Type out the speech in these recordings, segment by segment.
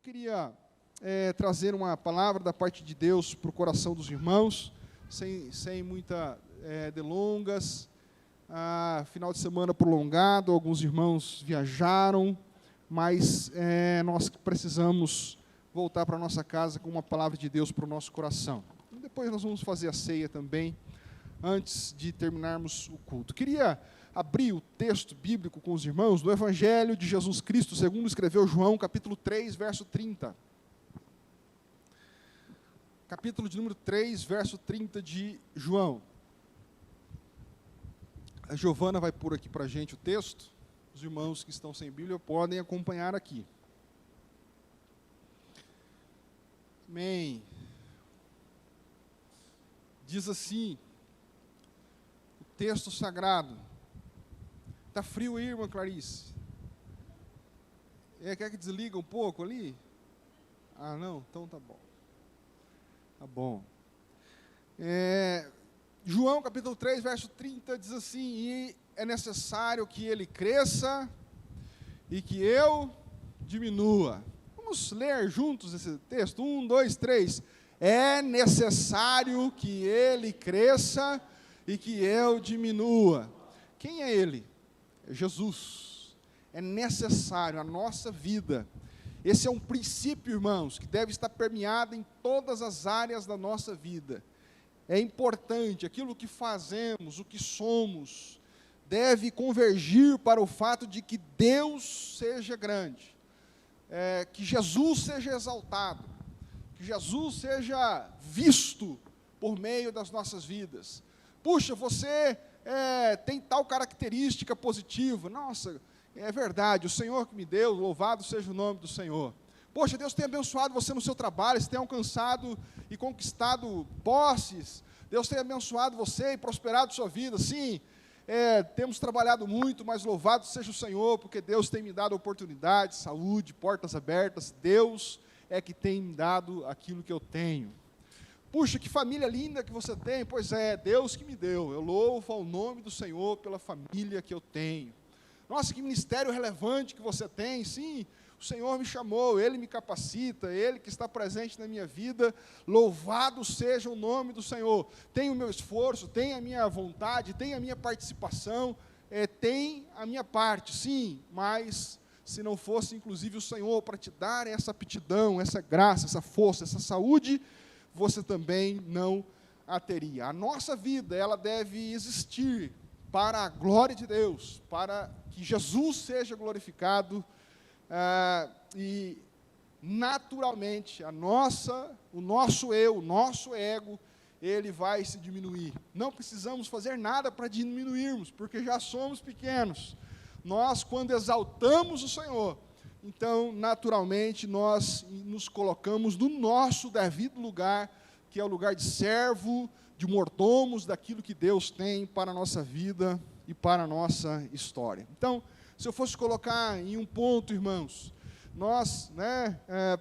queria trazer uma palavra da parte de Deus para o coração dos irmãos, sem muita delongas. Final de semana prolongado, alguns irmãos viajaram, mas nós precisamos voltar para a nossa casa com uma palavra de Deus para o nosso coração. E depois nós vamos fazer a ceia também, antes de terminarmos o culto. Queria abrir o texto bíblico com os irmãos do Evangelho de Jesus Cristo, segundo escreveu João, capítulo 3, verso 30. Capítulo de número 3, verso 30 de João. A Giovana vai pôr aqui para a gente o texto. Os irmãos que estão sem Bíblia podem acompanhar aqui. Amém. Diz assim, o texto sagrado. Está frio aí, irmã Clarice? Quer que desliga um pouco ali? Ah, não? Então tá bom. Tá bom. João, capítulo 3, verso 30, diz assim: e é necessário que ele cresça e que eu diminua. Vamos ler juntos esse texto? 1, 2, 3. É necessário que ele cresça e que eu diminua. Quem é ele? É Jesus. É necessário a nossa vida. Esse é um princípio, irmãos, que deve estar permeado em todas as áreas da nossa vida. É importante, aquilo que fazemos, o que somos, deve convergir para o fato de que Deus seja grande, que Jesus seja exaltado, que Jesus seja visto por meio das nossas vidas. Puxa, você tem tal característica positiva. Nossa, é verdade, o Senhor que me deu, louvado seja o nome do Senhor. Poxa, Deus tem abençoado você no seu trabalho, você tem alcançado e conquistado posses. Deus tem abençoado você e prosperado sua vida. Sim, temos trabalhado muito, mas louvado seja o Senhor, porque Deus tem me dado oportunidade, saúde, portas abertas. Deus é que tem me dado aquilo que eu tenho. Puxa, que família linda que você tem. Pois é, Deus que me deu. Eu louvo ao nome do Senhor pela família que eu tenho. Nossa, que ministério relevante que você tem. Sim, o Senhor me chamou, Ele me capacita, Ele que está presente na minha vida. Louvado seja o nome do Senhor. Tem o meu esforço, tem a minha vontade, tem a minha participação, tem a minha parte, sim, mas se não fosse inclusive o Senhor para te dar essa aptidão, essa graça, essa força, essa saúde, você também não a teria. A nossa vida, ela deve existir para a glória de Deus, para que Jesus seja glorificado, e naturalmente o nosso eu, o nosso ego, ele vai se diminuir. Não precisamos fazer nada para diminuirmos, porque já somos pequenos. Nós, quando exaltamos o Senhor, então, naturalmente, nós nos colocamos no nosso devido lugar, que é o lugar de servo, de mordomos, daquilo que Deus tem para a nossa vida e para a nossa história. Então, se eu fosse colocar em um ponto, irmãos, nós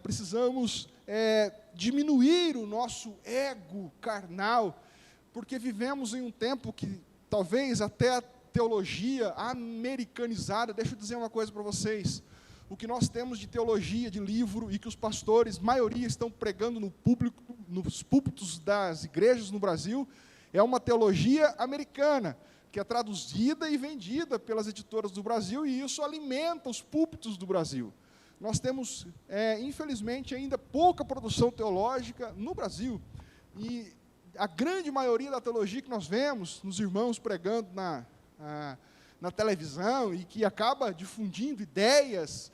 precisamos diminuir o nosso ego carnal, porque vivemos em um tempo que talvez até a teologia americanizada. Deixa eu dizer uma coisa para vocês: o que nós temos de teologia, de livro, e que os pastores, maioria, estão pregando nos púlpitos das igrejas no Brasil, é uma teologia americana, que é traduzida e vendida pelas editoras do Brasil, e isso alimenta os púlpitos do Brasil. Nós temos, infelizmente, ainda pouca produção teológica no Brasil, e a grande maioria da teologia que nós vemos, nos irmãos pregando na televisão, e que acaba difundindo ideias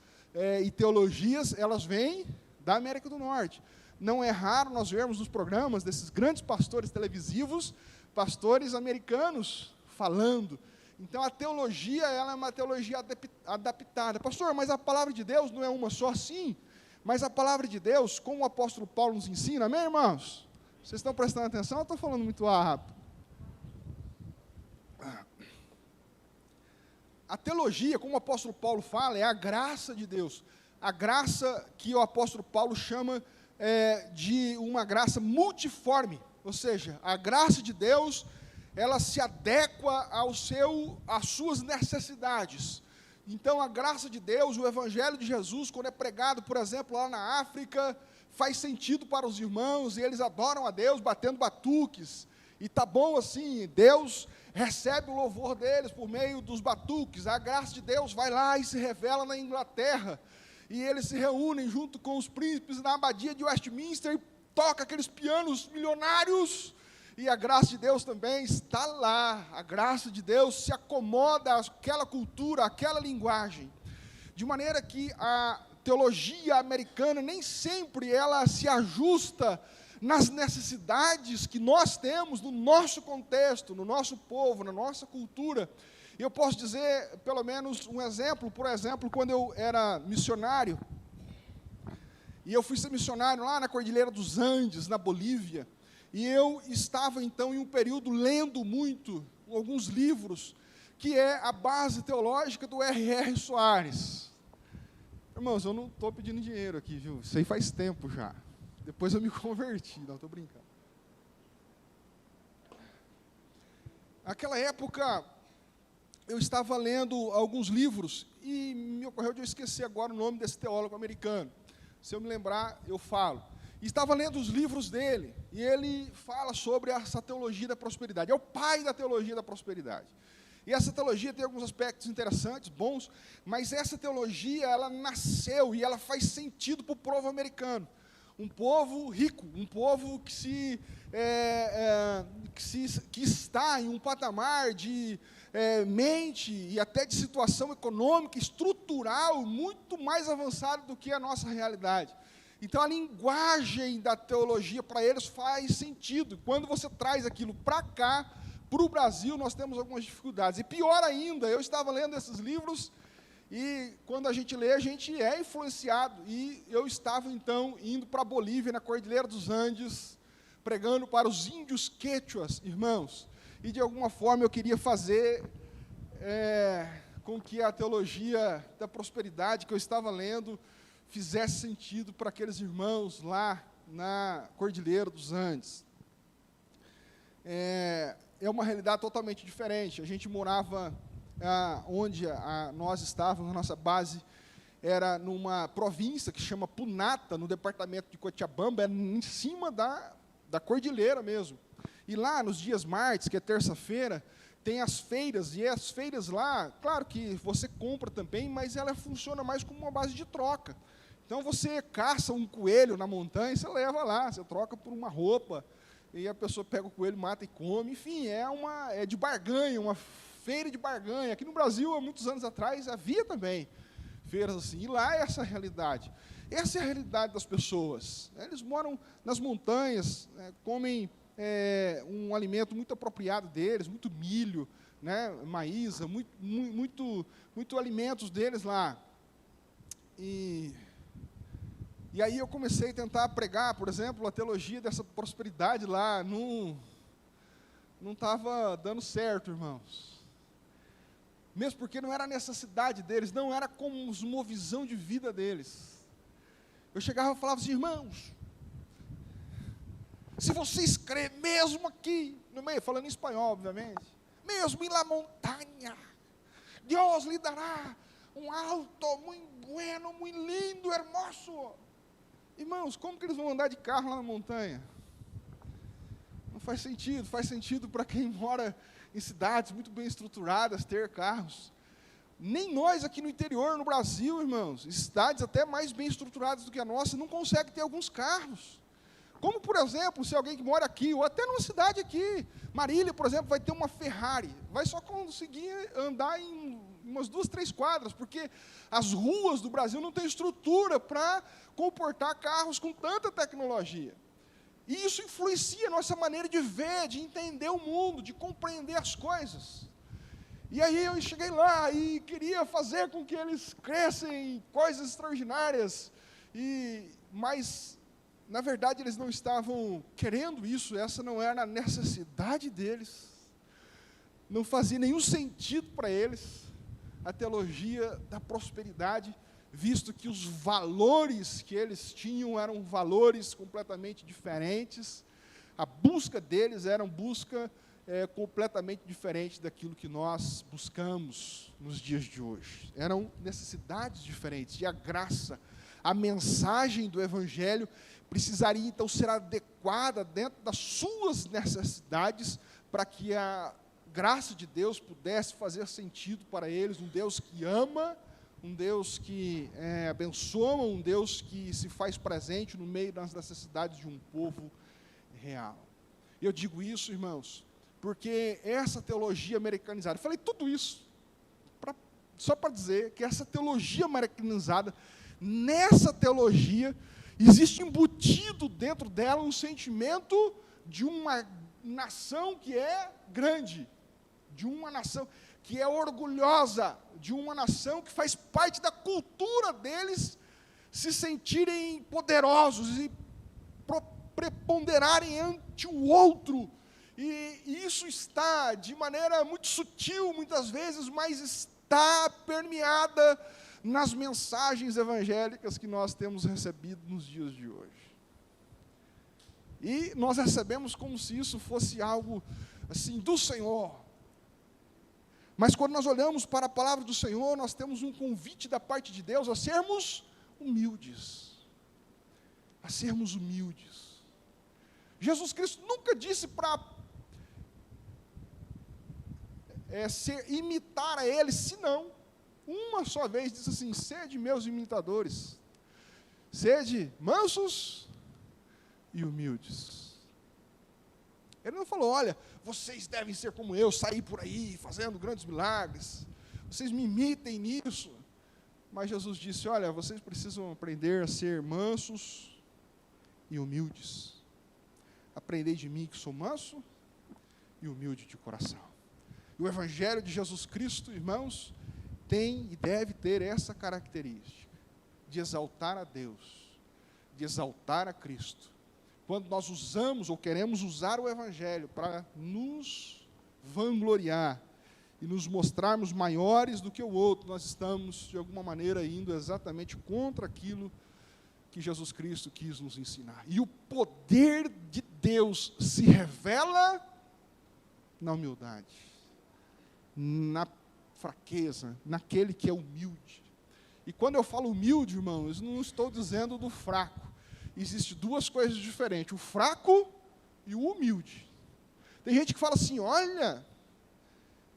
e teologias, elas vêm da América do Norte. Não é raro nós vermos nos programas desses grandes pastores televisivos, pastores americanos falando. Então, a teologia, ela é uma teologia adaptada. Pastor, mas a palavra de Deus não é uma só? Sim, mas a palavra de Deus, como o apóstolo Paulo nos ensina, amém, irmãos? Vocês estão prestando atenção ou eu estou falando muito rápido? A teologia, como o apóstolo Paulo fala, é a graça de Deus. A graça que o apóstolo Paulo chama de uma graça multiforme. Ou seja, a graça de Deus, ela se adequa às suas necessidades. Então, a graça de Deus, o Evangelho de Jesus, quando é pregado, por exemplo, lá na África, faz sentido para os irmãos, e eles adoram a Deus batendo batuques, e tá bom assim, Deus recebe o louvor deles por meio dos batuques, a graça de Deus vai lá e se revela na Inglaterra, e eles se reúnem junto com os príncipes na abadia de Westminster, e toca aqueles pianos milionários, e a graça de Deus também está lá, a graça de Deus se acomoda àquela cultura, àquela linguagem, de maneira que a teologia americana nem sempre ela se ajusta nas necessidades que nós temos no nosso contexto, no nosso povo, na nossa cultura. E eu posso dizer, pelo menos, um exemplo, por exemplo, quando eu era missionário, e eu fui ser missionário lá na Cordilheira dos Andes, na Bolívia, e eu estava, então, em um período lendo muito, alguns livros, que é a base teológica do R.R. Soares. Irmãos, eu não estou pedindo dinheiro aqui, viu? Isso aí faz tempo já. Depois eu me converti, não, estou brincando. Naquela época, eu estava lendo alguns livros, e me ocorreu de eu esquecer agora o nome desse teólogo americano. Se eu me lembrar, eu falo. E estava lendo os livros dele, e ele fala sobre essa teologia da prosperidade. É o pai da teologia da prosperidade. E essa teologia tem alguns aspectos interessantes, bons, mas essa teologia, ela nasceu e ela faz sentido para o povo americano. Um povo rico, um povo que está em um patamar de mente e até de situação econômica, estrutural, muito mais avançado do que a nossa realidade. Então, a linguagem da teologia para eles faz sentido. Quando você traz aquilo para cá, para o Brasil, nós temos algumas dificuldades. E pior ainda, eu estava lendo esses livros, e quando a gente lê, a gente é influenciado. E eu estava, então, indo para a Bolívia, na Cordilheira dos Andes, pregando para os índios quechuas, irmãos. E, de alguma forma, eu queria fazer com que a teologia da prosperidade que eu estava lendo fizesse sentido para aqueles irmãos lá na Cordilheira dos Andes. É uma realidade totalmente diferente. A gente morava onde nós estávamos, a nossa base era numa província que chama Punata, no departamento de Cochabamba, é em cima da cordilheira mesmo. E lá, nos dias martes, que é terça-feira, tem as feiras, e as feiras lá, claro que você compra também, mas ela funciona mais como uma base de troca. Então, você caça um coelho na montanha, você leva lá, você troca por uma roupa, e a pessoa pega o coelho, mata e come. Enfim, é de barganha, uma feira de barganha. Aqui no Brasil, há muitos anos atrás, havia também feiras assim. E lá é essa a realidade. Essa é a realidade das pessoas. Eles moram nas montanhas, comem um alimento muito apropriado deles, muito milho, né, maíza, muito alimentos deles lá. E aí eu comecei a tentar pregar, por exemplo, a teologia dessa prosperidade lá, não estava dando certo, irmãos. Mesmo porque não era a necessidade deles, não era como uma visão de vida deles. Eu chegava e falava assim, irmãos, se vocês crêem, mesmo aqui, no meio, falando em espanhol, obviamente, mesmo em la montanha, Deus lhe dará um alto, muito bueno, muito lindo, hermoso. Irmãos, como que eles vão andar de carro lá na montanha? Não faz sentido para quem mora em cidades muito bem estruturadas ter carros. Nem nós aqui no interior, no Brasil, irmãos, cidades até mais bem estruturadas do que a nossa, não conseguem ter alguns carros. Como, por exemplo, se alguém que mora aqui, ou até numa cidade aqui, Marília, por exemplo, vai ter uma Ferrari, vai só conseguir andar em umas 2, 3 quadras, porque as ruas do Brasil não têm estrutura para comportar carros com tanta tecnologia. E isso influencia a nossa maneira de ver, de entender o mundo, de compreender as coisas. E aí eu cheguei lá e queria fazer com que eles crescem em coisas extraordinárias, mas, na verdade, eles não estavam querendo isso, essa não era a necessidade deles. Não fazia nenhum sentido para eles a teologia da prosperidade, visto que os valores que eles tinham eram valores completamente diferentes. A busca deles era uma busca completamente diferente daquilo que nós buscamos nos dias de hoje. Eram necessidades diferentes, e a graça, a mensagem do Evangelho precisaria então ser adequada dentro das suas necessidades, para que a graça de Deus pudesse fazer sentido para eles, um Deus que ama, um Deus que abençoa, um Deus que se faz presente no meio das necessidades de um povo real. Eu digo isso, irmãos, porque essa teologia americanizada, eu falei tudo isso só para dizer que essa teologia americanizada, nessa teologia, existe embutido dentro dela um sentimento de uma nação que é grande, de uma nação que é orgulhosa, de uma nação que faz parte da cultura deles se sentirem poderosos e preponderarem ante o outro. E isso está de maneira muito sutil, muitas vezes, mas está permeada nas mensagens evangélicas que nós temos recebido nos dias de hoje. E nós recebemos como se isso fosse algo assim do Senhor. Mas quando nós olhamos para a palavra do Senhor, nós temos um convite da parte de Deus a sermos humildes. A sermos humildes. Jesus Cristo nunca disse para imitar a Ele, senão, uma só vez, disse assim: sede meus imitadores, sede mansos e humildes. Ele não falou, olha, vocês devem ser como eu, sair por aí, fazendo grandes milagres, vocês me imitem nisso. Mas Jesus disse, olha, vocês precisam aprender a ser mansos e humildes. Aprendei de mim que sou manso e humilde de coração. E o Evangelho de Jesus Cristo, irmãos, tem e deve ter essa característica, de exaltar a Deus, de exaltar a Cristo. Quando nós usamos ou queremos usar o Evangelho para nos vangloriar e nos mostrarmos maiores do que o outro, nós estamos, de alguma maneira, indo exatamente contra aquilo que Jesus Cristo quis nos ensinar. E o poder de Deus se revela na humildade, na fraqueza, naquele que é humilde. E quando eu falo humilde, irmãos, não estou dizendo do fraco. Existem duas coisas diferentes, o fraco e o humilde. Tem gente que fala assim, olha,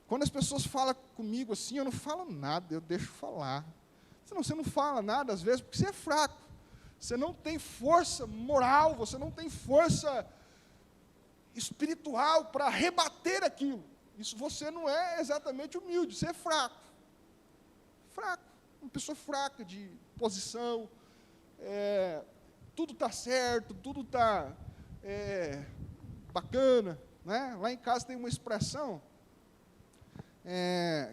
quando as pessoas falam comigo assim, eu não falo nada, eu deixo falar. Você não fala nada, às vezes, porque você é fraco. Você não tem força moral, você não tem força espiritual para rebater aquilo. Isso você não é exatamente humilde, você é fraco. Fraco, uma pessoa fraca de posição, tudo está certo, tudo está bacana. Né? Lá em casa tem uma expressão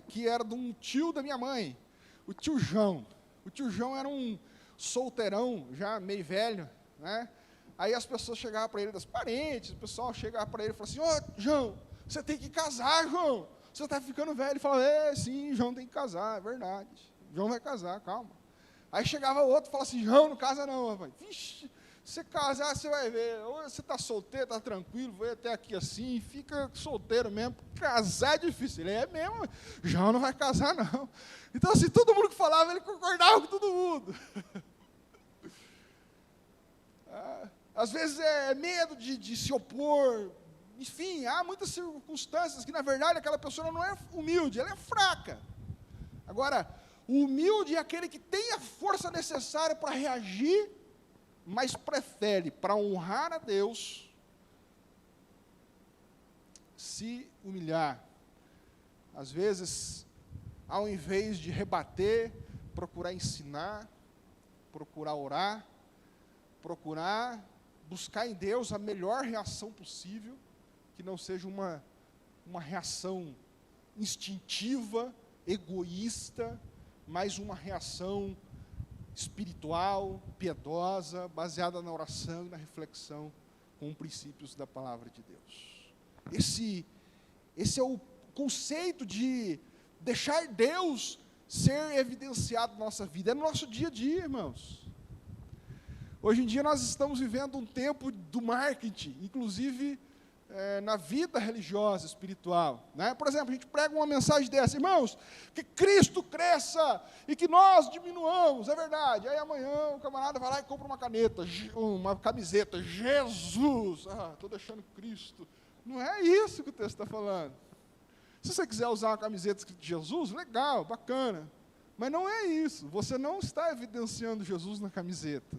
que era de um tio da minha mãe, o tio João. O tio João era um solteirão, já meio velho, né? Aí as pessoas chegavam para ele, das parentes, o pessoal chegava para ele e falava assim, ô, João, você tem que casar, João, você está ficando velho. Ele falava, sim, João tem que casar, é verdade, João vai casar, calma. Aí chegava outro e falava assim, João, não casa não, rapaz. Vixe, se você casar, você vai ver, ou você está solteiro, está tranquilo, vai até aqui assim, fica solteiro mesmo, casar é difícil. Ele é mesmo, João não vai casar não. Então assim, todo mundo que falava, ele concordava com todo mundo. Às vezes é medo de se opor, enfim, há muitas circunstâncias que, na verdade, aquela pessoa não é humilde, ela é fraca. Agora, o humilde é aquele que tem a força necessária para reagir, mas prefere, para honrar a Deus, se humilhar. Às vezes, ao invés de rebater, procurar ensinar, procurar orar, procurar buscar em Deus a melhor reação possível, que não seja uma reação instintiva, egoísta, mas uma reação espiritual, piedosa, baseada na oração e na reflexão com princípios da palavra de Deus. Esse é o conceito de deixar Deus ser evidenciado na nossa vida, é no nosso dia a dia, irmãos. Hoje em dia nós estamos vivendo um tempo do marketing, inclusive na vida religiosa, espiritual. Né? Por exemplo, a gente prega uma mensagem dessa, irmãos, que Cristo cresça e que nós diminuamos, é verdade. Aí amanhã o camarada vai lá e compra uma caneta, uma camiseta, Jesus, estou deixando Cristo. Não é isso que o texto está falando. Se você quiser usar uma camiseta escrita de Jesus, legal, bacana. Mas não é isso, você não está evidenciando Jesus na camiseta.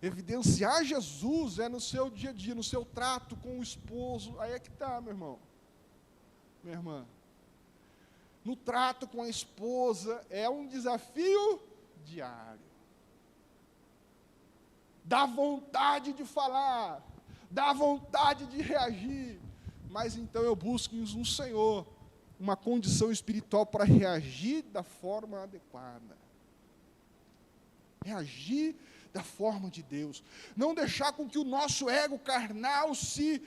Evidenciar Jesus é no seu dia a dia, no seu trato com o esposo. Aí é que está, meu irmão, minha irmã. No trato com a esposa é um desafio diário. Dá vontade de falar, dá vontade de reagir, mas então eu busco no Senhor uma condição espiritual para reagir da forma adequada. Reagir da forma de Deus, não deixar com que o nosso ego carnal se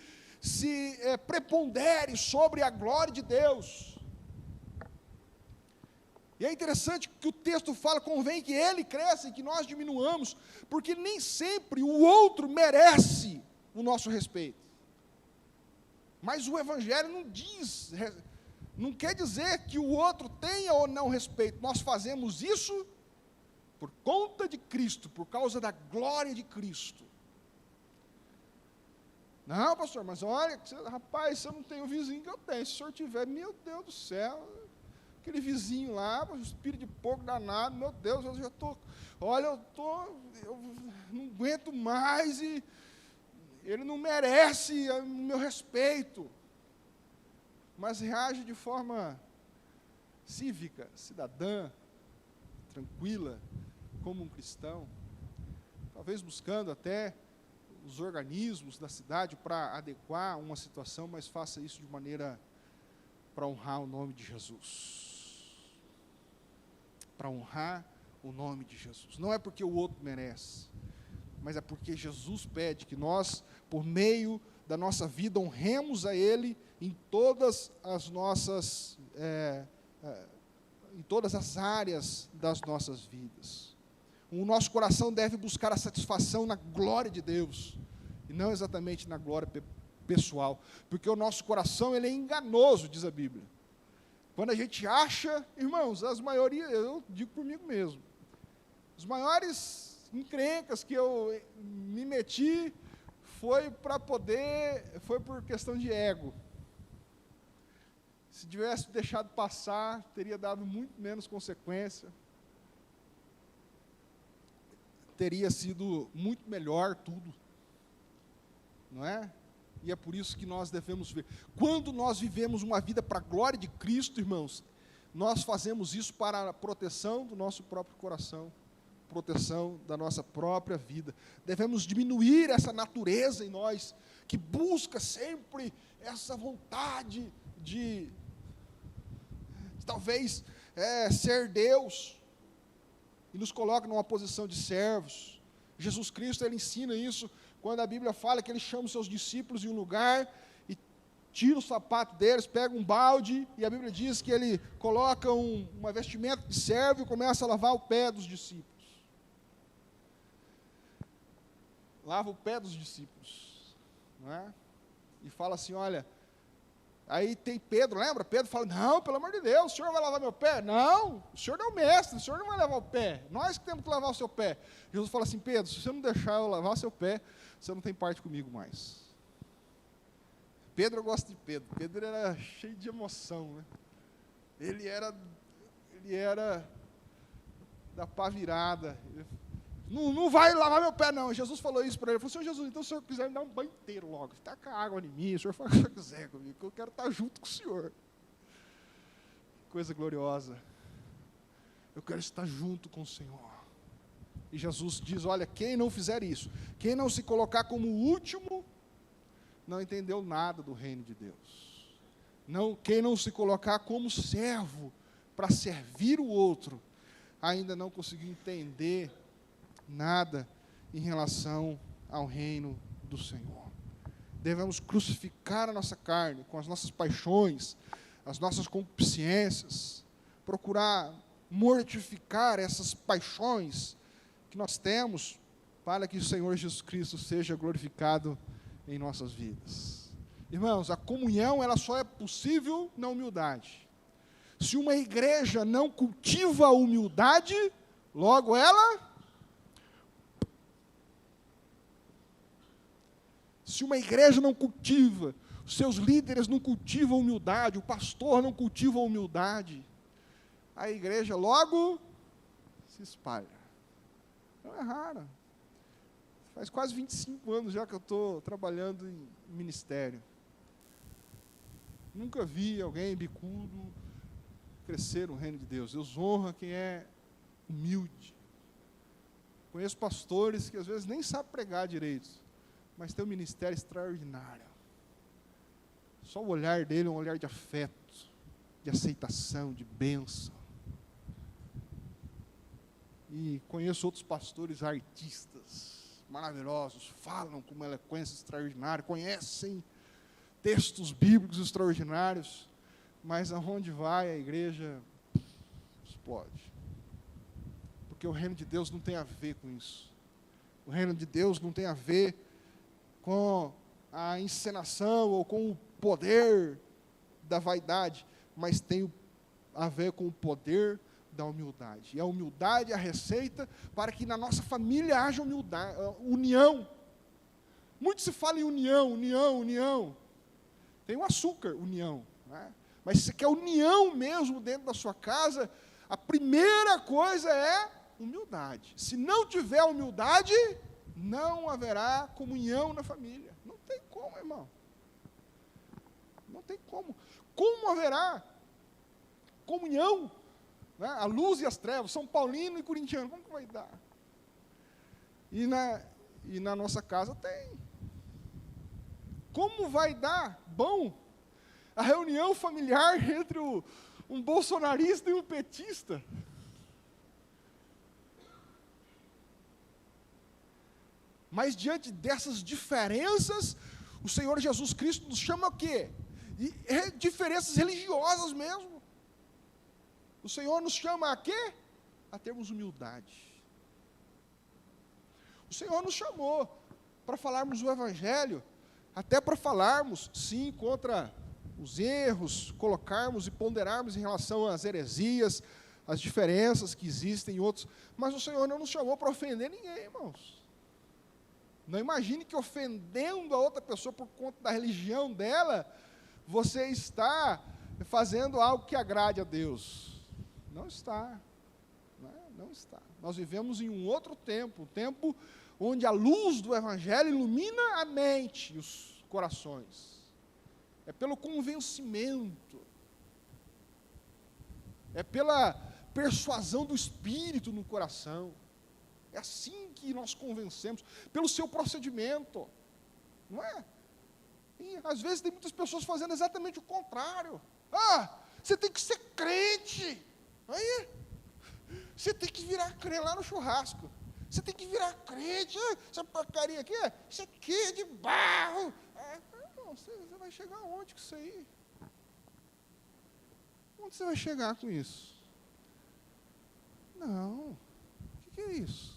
prepondere sobre a glória de Deus. E é interessante que o texto fala, convém que ele cresça e que nós diminuamos, porque nem sempre o outro merece o nosso respeito. Mas o Evangelho não quer dizer que o outro tenha ou não respeito, nós fazemos isso por conta de Cristo, por causa da glória de Cristo. Não, pastor, mas olha, rapaz, se eu não tenho o vizinho que eu tenho, se o senhor tiver, meu Deus do céu, aquele vizinho lá, espírito de porco danado, meu Deus, eu já estou, olha, eu não aguento mais, e ele não merece o meu respeito. Mas reage de forma cívica, cidadã, tranquila, como um cristão, talvez buscando até os organismos da cidade para adequar uma situação, mas faça isso de maneira para honrar o nome de Jesus. Para honrar o nome de Jesus. Não é porque o outro merece, mas é porque Jesus pede que nós, por meio da nossa vida, honremos a Ele em todas as nossas em todas as áreas das nossas vidas. O nosso coração deve buscar a satisfação na glória de Deus, e não exatamente na glória pessoal, porque o nosso coração ele é enganoso, diz a Bíblia. Quando a gente acha, irmãos, as maiorias, eu digo comigo mesmo, as maiores encrencas que eu me meti foi por questão de ego. Se tivesse deixado passar, teria dado muito menos consequência. Teria sido muito melhor tudo. Não é? E é por isso que nós devemos ver. Quando nós vivemos uma vida para a glória de Cristo, irmãos, nós fazemos isso para a proteção do nosso próprio coração, proteção da nossa própria vida. Devemos diminuir essa natureza em nós, que busca sempre essa vontade de talvez ser Deus, e nos coloca numa posição de servos. Jesus Cristo, ele ensina isso, quando a Bíblia fala que ele chama os seus discípulos em um lugar, e tira o sapato deles, pega um balde, e a Bíblia diz que ele coloca uma vestimenta de servo, e começa a lavar o pé dos discípulos. Lava o pé dos discípulos, não é? E fala assim, olha, aí tem Pedro, lembra? Pedro fala, não, pelo amor de Deus, o senhor vai lavar meu pé? Não, o senhor é o mestre, o senhor não vai lavar o pé, nós que temos que lavar o seu pé. Jesus fala assim, Pedro, se você não deixar eu lavar seu pé, você não tem parte comigo mais. Pedro, eu gosto de Pedro. Pedro era cheio de emoção, né? Ele era da pá virada. Não vai lavar meu pé, não. Jesus falou isso para ele. Ele falou, Senhor Jesus, então se o senhor quiser me dar um banho inteiro logo, taca água em mim, o senhor faz o que o senhor quiser comigo, que eu quero estar junto com o senhor. Coisa gloriosa. Eu quero estar junto com o Senhor. E Jesus diz, olha, quem não fizer isso, quem não se colocar como último, não entendeu nada do reino de Deus. Quem não se colocar como servo, para servir o outro, ainda não conseguiu entender nada em relação ao reino do Senhor. Devemos crucificar a nossa carne com as nossas paixões, as nossas concupiscências, procurar mortificar essas paixões que nós temos, para que o Senhor Jesus Cristo seja glorificado em nossas vidas. Irmãos, a comunhão ela só é possível na humildade. Se uma igreja não cultiva a humildade, logo ela... Se uma igreja não cultiva, os seus líderes não cultivam a humildade, o pastor não cultiva a humildade, a igreja logo se espalha. Não é raro. Faz quase 25 anos já que eu estou trabalhando em ministério. Nunca vi alguém bicudo crescer no reino de Deus. Deus honra quem é humilde. Conheço pastores que às vezes nem sabem pregar direito, mas tem um ministério extraordinário. Só o olhar dele é um olhar de afeto, de aceitação, de bênção. E conheço outros pastores artistas maravilhosos, falam com uma eloquência extraordinária, conhecem textos bíblicos extraordinários, mas aonde vai a igreja explode. Porque o reino de Deus não tem a ver com isso. O reino de Deus não tem a ver com a encenação ou com o poder da vaidade, mas tem a ver com o poder da humildade. E a humildade é a receita para que na nossa família haja humildade, união. Muito se fala em união. Tem o açúcar, união. Né? Mas se quer união mesmo dentro da sua casa, a primeira coisa é humildade. Se não tiver humildade, não haverá comunhão na família. Não tem como, irmão. Não tem como. Como haverá comunhão? Né? A luz e as trevas, São Paulino e corintiano, como que vai dar? E na nossa casa tem. Como vai dar bom a reunião familiar entre um bolsonarista e um petista? Mas diante dessas diferenças, o Senhor Jesus Cristo nos chama a quê? Diferenças religiosas mesmo. O Senhor nos chama a quê? A termos humildade. O Senhor nos chamou para falarmos o Evangelho, até para falarmos, sim, contra os erros, colocarmos e ponderarmos em relação às heresias, as diferenças que existem em outros, mas o Senhor não nos chamou para ofender ninguém, irmãos. Não imagine que ofendendo a outra pessoa por conta da religião dela, você está fazendo algo que agrade a Deus. Não está. Não está. Nós vivemos em um outro tempo, um tempo onde a luz do Evangelho ilumina a mente e os corações. É pelo convencimento. É pela persuasão do Espírito no coração. É assim que nós convencemos, pelo seu procedimento. Não é? E às vezes tem muitas pessoas fazendo exatamente o contrário. Você tem que ser crente. Aí, você tem que virar crente lá no churrasco. Você tem que virar crente. Essa porcaria aqui, isso aqui é de barro. Não, você vai chegar aonde com isso aí? Onde você vai chegar com isso? Não. O que é isso?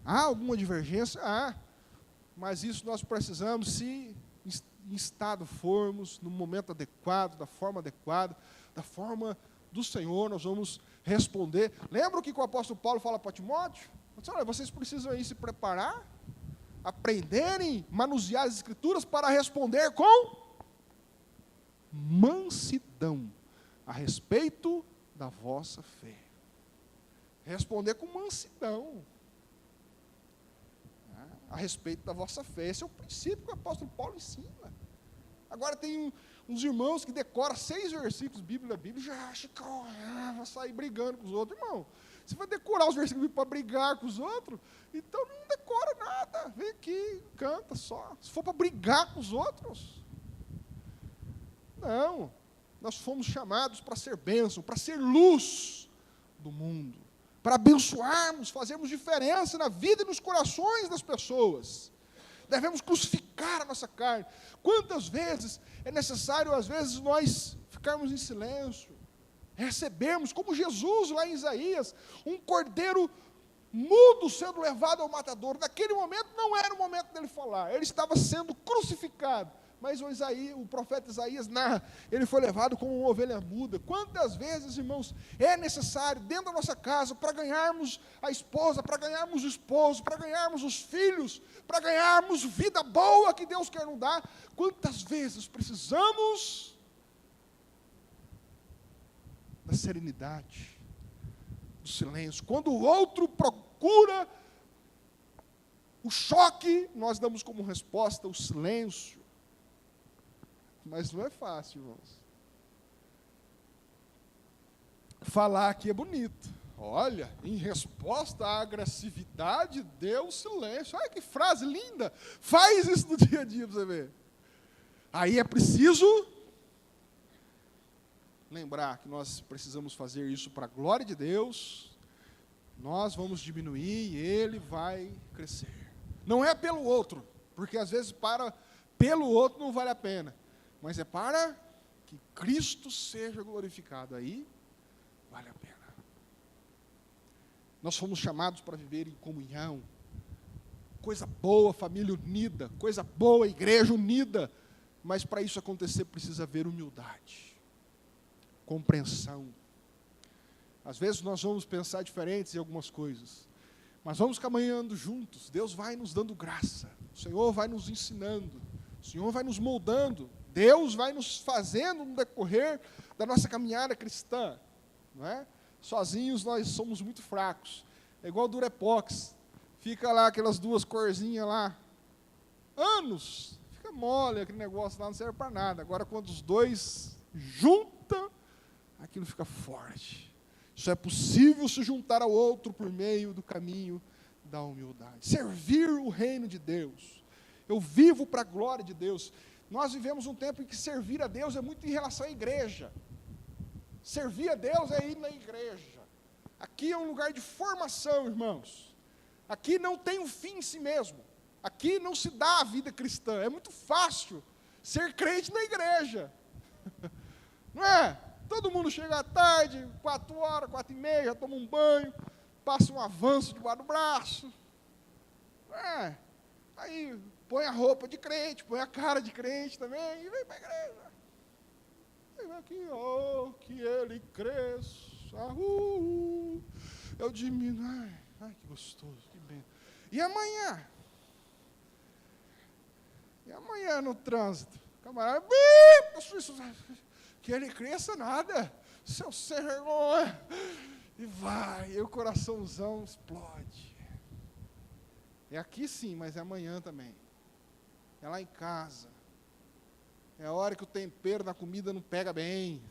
Há alguma divergência? Há. Mas isso nós precisamos, se em estado formos, no momento adequado, da forma adequada, da forma do Senhor, nós vamos responder. Lembra o que o apóstolo Paulo fala para Timóteo? Olha, vocês precisam aí se preparar, aprenderem, manusear as Escrituras para responder com mansidão a respeito da vossa fé. Responder com mansidão a respeito da vossa fé. Esse é o princípio que o apóstolo Paulo ensina. Agora tem uns irmãos que decoram 6 versículos da Bíblia e já acham que vai sair brigando com os outros. Irmão, você vai decorar os versículos para brigar com os outros? Então não decora nada. Vem aqui, canta só. Se for para brigar com os outros. Não. Nós fomos chamados para ser bênção, para ser luz do mundo, para abençoarmos, fazermos diferença na vida e nos corações das pessoas. Devemos crucificar a nossa carne. Quantas vezes é necessário, às vezes, nós ficarmos em silêncio, recebermos, como Jesus lá em Isaías, um cordeiro mudo sendo levado ao matador. Naquele momento não era o momento dele falar, ele estava sendo crucificado, mas o profeta Isaías narra, ele foi levado como uma ovelha muda. Quantas vezes, irmãos, é necessário dentro da nossa casa, para ganharmos a esposa, para ganharmos o esposo, para ganharmos os filhos, para ganharmos vida boa que Deus quer nos dar, quantas vezes precisamos da serenidade, do silêncio. Quando o outro procura o choque, nós damos como resposta o silêncio. Mas não é fácil, irmãos. Falar aqui é bonito. Olha, em resposta à agressividade, dê o silêncio. Olha que frase linda. Faz isso no dia a dia para você ver. Aí é preciso lembrar que nós precisamos fazer isso para a glória de Deus. Nós vamos diminuir e Ele vai crescer. Não é pelo outro, porque às vezes pelo outro não vale a pena. Mas é para que Cristo seja glorificado. Aí vale a pena. Nós fomos chamados para viver em comunhão. Coisa boa, família unida. Coisa boa, igreja unida. Mas para isso acontecer precisa haver humildade, compreensão. Às vezes nós vamos pensar diferentes em algumas coisas, mas vamos caminhando juntos. Deus vai nos dando graça. O Senhor vai nos ensinando. O Senhor vai nos moldando. Deus vai nos fazendo no decorrer da nossa caminhada cristã. Não é? Sozinhos nós somos muito fracos. É igual Durepox. Fica lá aquelas duas corzinhas lá. Anos. Fica mole aquele negócio lá, não serve para nada. Agora quando os dois juntam, aquilo fica forte. Só é possível se juntar ao outro por meio do caminho da humildade. Servir o reino de Deus. Eu vivo para a glória de Deus. Nós vivemos um tempo em que servir a Deus é muito em relação à igreja. Servir a Deus é ir na igreja. Aqui é um lugar de formação, irmãos. Aqui não tem um fim em si mesmo. Aqui não se dá a vida cristã. É muito fácil ser crente na igreja. Não é? Todo mundo chega à tarde, 4 horas, 4h30, já toma um banho, passa um avanço debaixo do braço. Aí põe a roupa de crente, põe a cara de crente também, e vem para a igreja. E vem aqui, que ele cresça, eu diminuo, ai, que gostoso, que bem. E amanhã? E amanhã no trânsito? Camarada, que ele cresça nada, seu sem vergonha, e vai, e o coraçãozão explode. É aqui sim, mas é amanhã também. É lá em casa. É a hora que o tempero na comida não pega bem.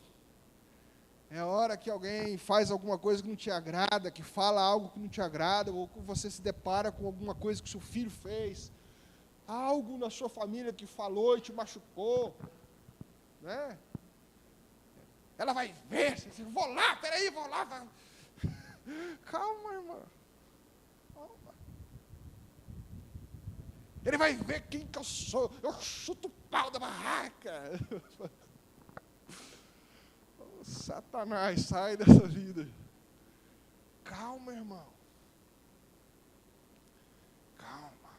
É a hora que alguém faz alguma coisa que não te agrada, que fala algo que não te agrada, ou que você se depara com alguma coisa que seu filho fez. Algo na sua família que falou e te machucou. Né? Ela vai ver, vou lá, peraí, vou lá. Calma, irmã. Calma. Ele vai ver quem que eu sou. Eu chuto o pau da barraca. Satanás, sai dessa vida. Calma, irmão. Calma.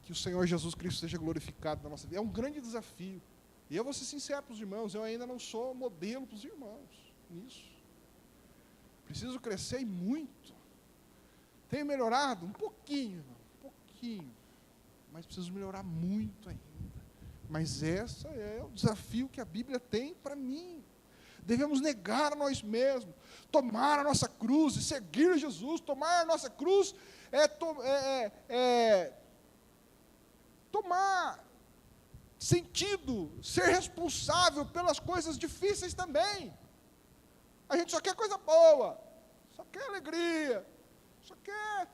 Que o Senhor Jesus Cristo seja glorificado na nossa vida. É um grande desafio. E eu vou ser sincero para os irmãos, eu ainda não sou modelo para os irmãos nisso. Preciso crescer muito. Tenho melhorado um pouquinho, mas preciso melhorar muito ainda. Mas esse é o desafio que a Bíblia tem para mim. Devemos negar a nós mesmos, tomar a nossa cruz e seguir Jesus. Tomar a nossa cruz é tomar sentido, ser responsável pelas coisas difíceis também. A gente só quer coisa boa, só quer alegria, só quer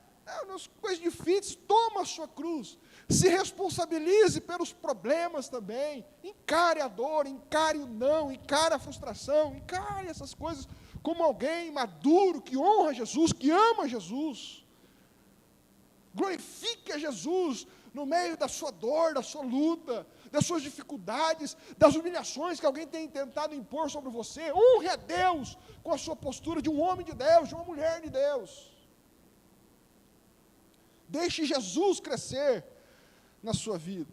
nas coisas difíceis. Toma a sua cruz, se responsabilize pelos problemas também, encare a dor, encare o não, encare a frustração, encare essas coisas como alguém maduro, que honra Jesus, que ama Jesus. Glorifique a Jesus no meio da sua dor, da sua luta, das suas dificuldades, das humilhações que alguém tem tentado impor sobre você. Honre a Deus com a sua postura de um homem de Deus, de uma mulher de Deus. Deixe Jesus crescer na sua vida.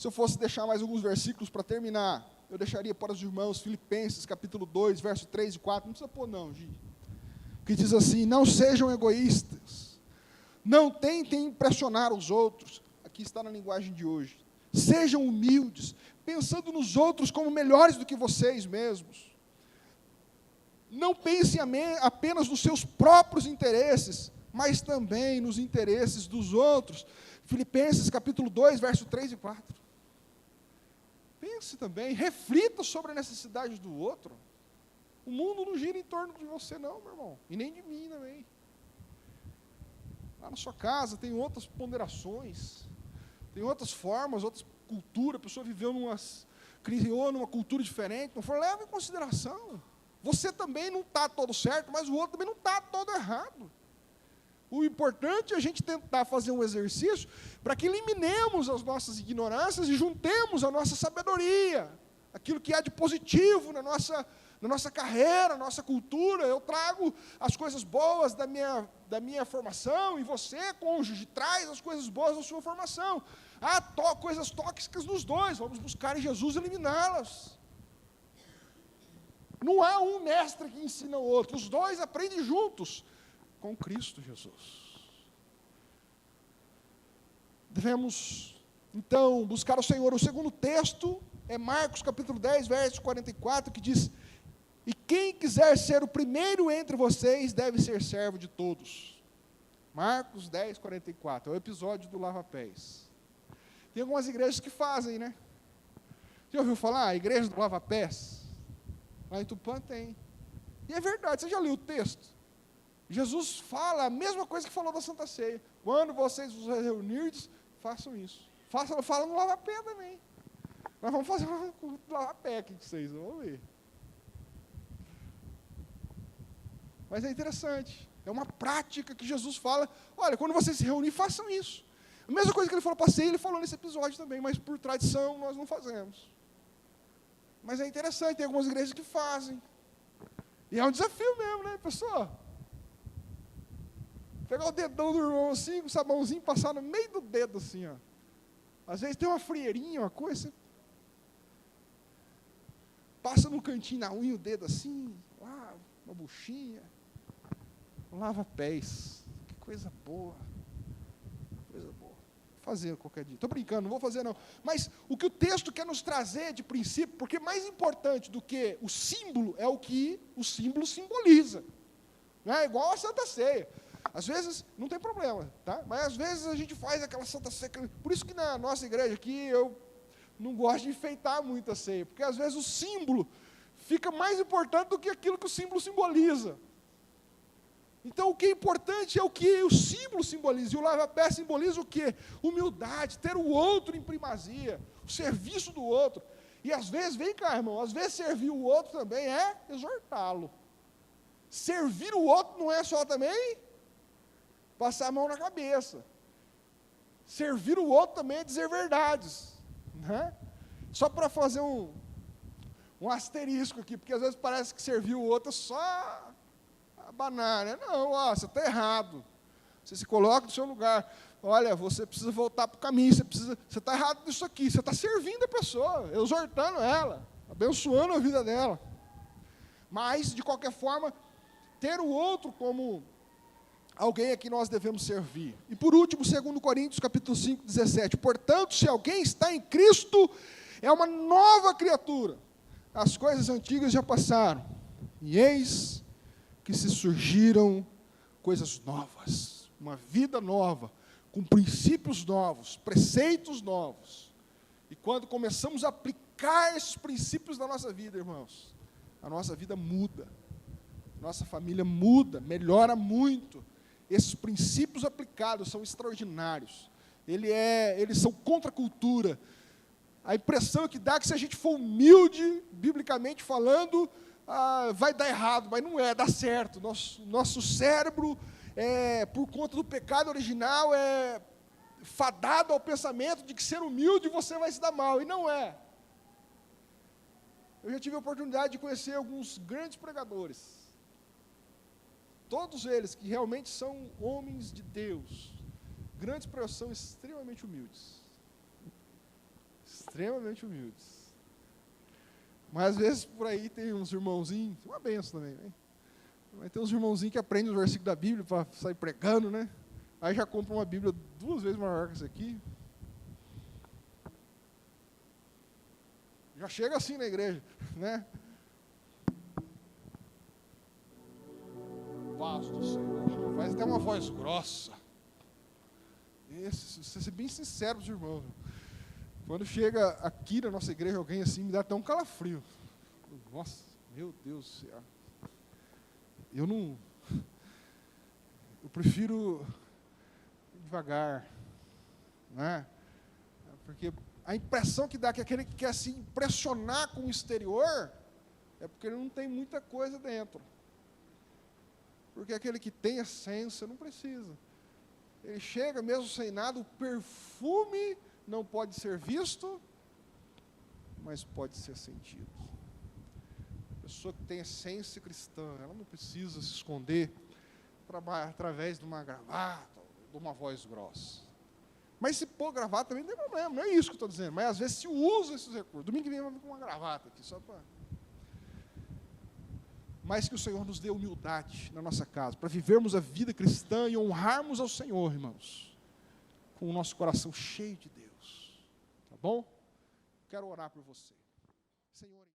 Se eu fosse deixar mais alguns versículos para terminar, eu deixaria para os irmãos Filipenses, capítulo 2, verso 3 e 4, não precisa pôr não, Gi. Que diz assim: não sejam egoístas, não tentem impressionar os outros, aqui está na linguagem de hoje, sejam humildes, pensando nos outros como melhores do que vocês mesmos, não pensem apenas nos seus próprios interesses, mas também nos interesses dos outros. Filipenses capítulo 2, verso 3 e 4. Pense também, reflita sobre a necessidade do outro. O mundo não gira em torno de você não, meu irmão, e nem de mim também. Lá na sua casa tem outras ponderações, tem outras formas, outras culturas, a pessoa criou numa cultura diferente, não for, leva em consideração. Você também não está todo certo, mas o outro também não está todo errado. O importante é a gente tentar fazer um exercício para que eliminemos as nossas ignorâncias e juntemos a nossa sabedoria, aquilo que há de positivo na nossa carreira, na nossa cultura. Eu trago as coisas boas da minha formação, e você, cônjuge, traz as coisas boas da sua formação. Há coisas tóxicas nos dois, vamos buscar em Jesus eliminá-las. Não há um mestre que ensina o outro, os dois aprendem juntos, com Cristo Jesus. Devemos, então, buscar o Senhor. O segundo texto é Marcos capítulo 10, verso 44, que diz: e quem quiser ser o primeiro entre vocês, deve ser servo de todos. Marcos 10, 44, é o episódio do lava-pés. Tem algumas igrejas que fazem, né? Já ouviu falar? A igreja do lava-pés? Lá em Tupã tem. E é verdade, você já leu o texto? Jesus fala a mesma coisa que falou da Santa Ceia. Quando vocês vos reunirdes, façam isso. Fala no lava-pé também. Nós vamos fazer um lava-pé aqui com vocês, vamos ver. Mas é interessante, é uma prática que Jesus fala: olha, quando vocês se reunirem, façam isso. A mesma coisa que ele falou para a ceia, ele falou nesse episódio também, mas por tradição nós não fazemos. Mas é interessante, tem algumas igrejas que fazem. E é um desafio mesmo, né, pessoal? Pegar o dedão do irmão assim, com o sabãozinho, passar no meio do dedo assim, ó. Às vezes tem uma frieirinha, uma coisa, você passa no cantinho na unha o dedo assim, lá, uma buchinha, lava pés. Que coisa boa. Coisa boa. Vou fazer qualquer dia. Estou brincando, não vou fazer não. Mas o que o texto quer nos trazer de princípio, porque mais importante do que o símbolo é o que o símbolo simboliza. Não é igual a Santa Ceia. Às vezes, não tem problema, tá? Mas às vezes a gente faz aquela Santa Ceia. Por isso que na nossa igreja aqui eu não gosto de enfeitar muito a ceia, porque às vezes o símbolo fica mais importante do que aquilo que o símbolo simboliza. Então o que é importante é o que o símbolo simboliza. E o lava-pé simboliza o quê? Humildade, ter o outro em primazia, o serviço do outro. E às vezes, vem cá, irmão, às vezes servir o outro também é exortá-lo. Servir o outro não é só também passar a mão na cabeça. Servir o outro também é dizer verdades, né? Só para fazer um asterisco aqui, porque às vezes parece que servir o outro é só abanar, né? Não, ó, você está errado. Você se coloca no seu lugar. Olha, você precisa voltar para o caminho, você está errado nisso aqui. Você está servindo a pessoa, exortando ela, abençoando a vida dela. Mas, de qualquer forma, ter o outro como alguém a que nós devemos servir. E por último, 2 Coríntios, capítulo 5, 17. Portanto, se alguém está em Cristo, é uma nova criatura. As coisas antigas já passaram, e eis que se surgiram coisas novas, uma vida nova, com princípios novos, preceitos novos. E quando começamos a aplicar esses princípios na nossa vida, irmãos, a nossa vida muda, nossa família muda, melhora muito. Esses princípios aplicados são extraordinários. Eles são contra a cultura. A impressão que dá é que se a gente for humilde, biblicamente falando, vai dar errado, mas não é, dá certo. Nosso cérebro, por conta do pecado original, é fadado ao pensamento de que ser humilde você vai se dar mal, e não é. Eu já tive a oportunidade de conhecer alguns grandes pregadores. Todos eles que realmente são homens de Deus, grandes pregadores, são extremamente humildes. extremamente humildes. Mas às vezes por aí tem uns irmãozinhos, uma benção também, né? Mas tem uns irmãozinhos que aprendem os versículos da Bíblia para sair pregando, né? Aí já compra uma Bíblia 2 vezes maior que essa aqui. Já chega assim na igreja, né? Paz do Senhor. Faz até uma voz grossa. Você ser bem sincero com os irmãos. Quando chega aqui na nossa igreja alguém assim, me dá até um calafrio. Nossa, meu Deus do céu. Eu prefiro ir devagar, né? Porque a impressão que dá é que aquele que quer se impressionar com o exterior é porque ele não tem muita coisa dentro. Porque aquele que tem essência não precisa. Ele chega mesmo sem nada, o perfume não pode ser visto, mas pode ser sentido. A pessoa que tem essência cristã, ela não precisa se esconder através de uma gravata, de uma voz grossa. Mas se pôr gravata também não tem problema, não é isso que eu estou dizendo. Mas às vezes se usa esses recursos. Domingo que vem eu vou com uma gravata aqui, só para... Mas que o Senhor nos dê humildade na nossa casa, para vivermos a vida cristã e honrarmos ao Senhor, irmãos, com o nosso coração cheio de Deus. Tá bom? Quero orar por você. Senhor...